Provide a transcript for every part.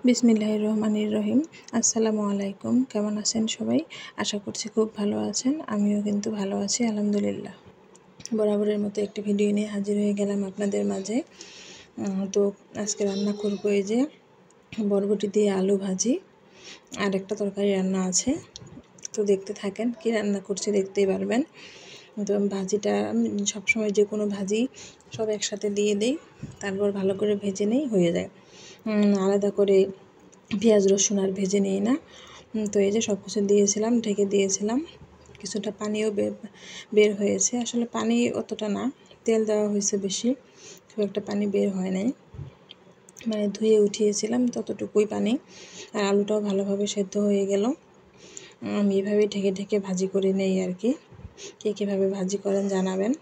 বিসমিল্লাহির রহমানির রহিম। আসসালামু আলাইকুম। কেমন আছেন সবাই? আশা করছি খুব ভালো আছেন। আমিও কিন্তু ভালো আছি আলহামদুলিল্লাহ। বরাবরের মতো একটি ভিডিও নিয়ে হাজির হয়ে গেলাম আপনাদের মাঝে। তো আজকে রান্না করবো এই যে বরবটি দিয়ে আলু ভাজি, আর একটা তরকারি রান্না আছে। তো দেখতে থাকেন, কি রান্না করছি দেখতেই পারবেন। তো ভাজিটা আমি সবসময় যে কোনো ভাজি সব একসাথে দিয়ে দিই, তারপর ভালো করে ভেজে নেই, হয়ে যায়। আলাদা করে পেঁয়াজ রসুন আর ভেজে নিই না। তো এই যে সব কিছু দিয়েছিলাম, ঢেকে দিয়েছিলাম। কিছুটা পানিও বের হয়েছে, আসলে পানি অতটা না, তেল দেওয়া হয়েছে বেশি, খুব একটা পানি বের হয় নাই, মানে ধুয়ে উঠিয়েছিলাম ততটুকুই পানি। আর আলুটাও ভালোভাবে সেদ্ধ হয়ে গেল। আমি এভাবেই ঢেকে ঢেকে ভাজি করে নেই আর কি। কে কীভাবে ভাজি করেন জানাবেন।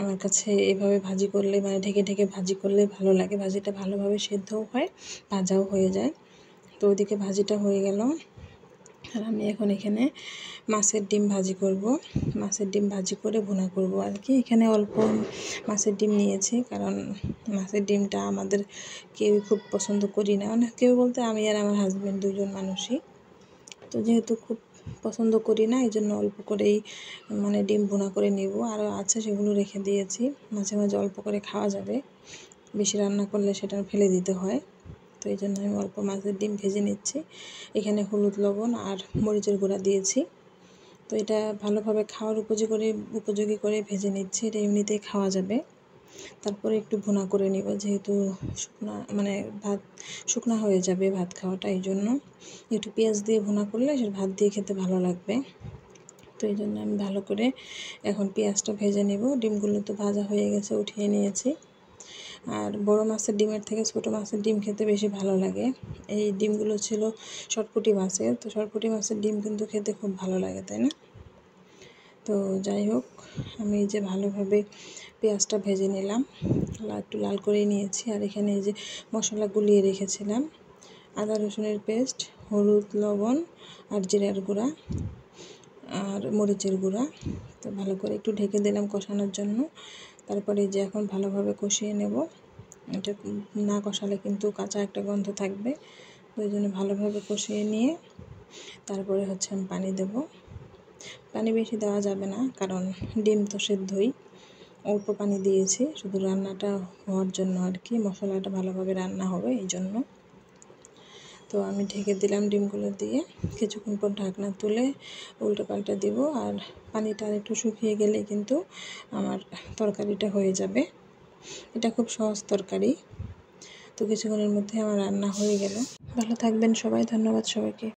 আমার কাছে এভাবে ভাজি করলে, মানে ঢেকে ঢেকে ভাজি করলে ভালো লাগে। ভাজিটা ভালোভাবে সেদ্ধও হয়, ভাজাও হয়ে যায়। তো ওদিকে ভাজিটা হয়ে গেল, আর আমি এখন এখানে মাছের ডিম ভাজি করব। মাছের ডিম ভাজি করে ভুনা করব আর কি। এখানে অল্প মাছের ডিম নিয়েছি, কারণ মাছের ডিমটা আমাদের কেউই খুব পছন্দ করি না। মানে কেউ বলতে আমি আর আমার হাজব্যান্ড দুজন মানুষই। তো যেহেতু খুব পছন্দ করি না, এই জন্য অল্প করেই মানে ডিম ভুনা করে নেব। আরও আছে, সেগুলো রেখে দিয়েছি, মাঝে মাঝে অল্প করে খাওয়া যাবে, বেশি রান্না করলে সেটা ফেলে দিতে হয়। তো এই জন্য আমি অল্প মাছের ডিম ভেজে নিচ্ছি। এখানে হলুদ, লবণ আর মরিচের গুঁড়া দিয়েছি। তো এটা ভালোভাবে খাওয়ার উপযোগী করে ভেজে নিচ্ছি, এটা এমনিতেই খাওয়া যাবে। তারপরে একটু ভুনা করে নিব, যেহেতু মানে ভাত শুকনা হয়ে যাবে ভাত খাওয়াটা, এই জন্য একটু পেঁয়াজ দিয়ে ভুনা করলে সে ভাত দিয়ে খেতে ভালো লাগবে। তো এই জন্য আমি ভালো করে এখন পেঁয়াজটা ভেজে নেব। ডিমগুলো তো ভাজা হয়ে গেছে, উঠিয়ে নিয়েছি। আর বড় মাছের ডিমের থেকে ছোটো মাছের ডিম খেতে বেশি ভালো লাগে। এই ডিমগুলো ছিল শর্টপুঁটি মাছের, তো শর্টপুঁটি মাছের ডিম কিন্তু খেতে খুব ভালো লাগে, তাই না? তো যাই হোক, আমি যে ভালোভাবে পেঁয়াজটা ভেজে নিলাম, একটু লাল করে নিয়েছি। আর এখানে এই যে মশলা গুলিয়ে রেখেছিলাম, আদা রসুনের পেস্ট, হলুদ, লবণ আর জিরার গুঁড়া আর মরিচের গুঁড়া। তো ভালো করে একটু ঢেকে দিলাম কষানোর জন্য। তারপরে যে এখন ভালোভাবে কষিয়ে নেব। এটা না কষালে কিন্তু কাঁচা একটা গন্ধ থাকবে, ওই জন্য ভালোভাবে কষিয়ে নিয়ে তারপরে হচ্ছে আমি পানি দেব। পানি বেশি দেওয়া যাবে না, কারণ ডিম তো সেদ্ধই। অল্প পানি দিয়েছি, শুধু রান্নাটা হওয়ার জন্য আর কি, মশলাটা ভালোভাবে রান্না হবে এই জন্য। তো আমি ঢেকে দিলাম ডিমগুলো দিয়ে, কিছুক্ষণ পর ঢাকনা তুলে উল্টো পাল্টা দিব। আর পানিটা আর একটু শুকিয়ে গেলে কিন্তু আমার তরকারিটা হয়ে যাবে। এটা খুব সহজ তরকারি। তো কিছুক্ষণের মধ্যে আমার রান্না হয়ে গেল। ভালো থাকবেন সবাই, ধন্যবাদ সবাইকে।